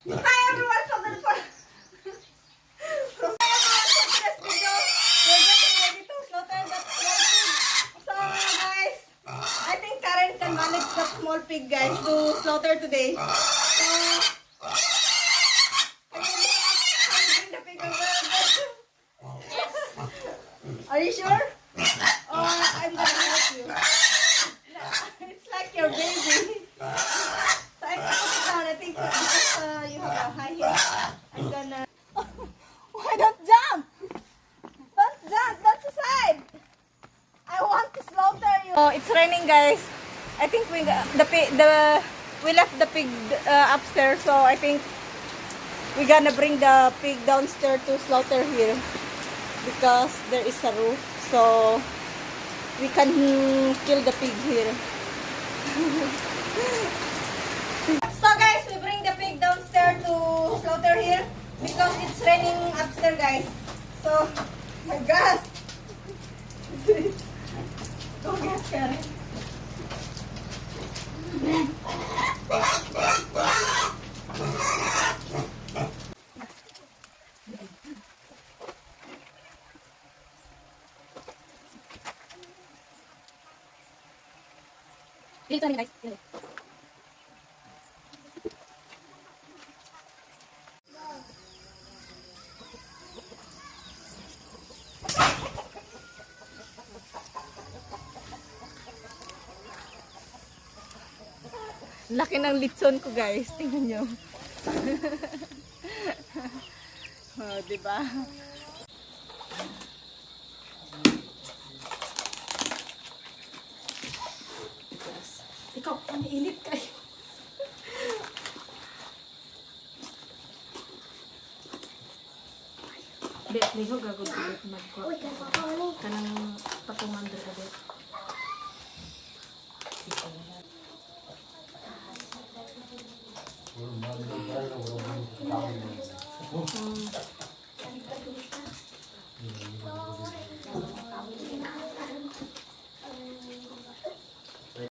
Hi everyone, so good for this video. We're getting ready to slaughter that small pig. So guys, I think Karen can manage that small pig, guys, to slaughter today. So can you bring the pig over? Are you sure? Or I'm gonna help you. It's like your baby. So I can put it down. I think because you have a high heel, I'm gonna. Why don't jump? Don't jump. That's aside. I want to slaughter you. Oh, it's raining, guys. I think we left the pig upstairs, so I think we're gonna bring the pig downstairs to slaughter here because there is a roof, so we can kill the pig here. So guys, we bring the pig downstairs to slaughter here because it's raining upstairs, guys. So, my gosh. Go get Karen. Dito guys. Laki ng litson ko, guys. Tingnan nyo. Oh, diba? Ikaw, ang init kayo. Bet, liho gagod ulit magkwa. Uy, kanang patungan doon ulit.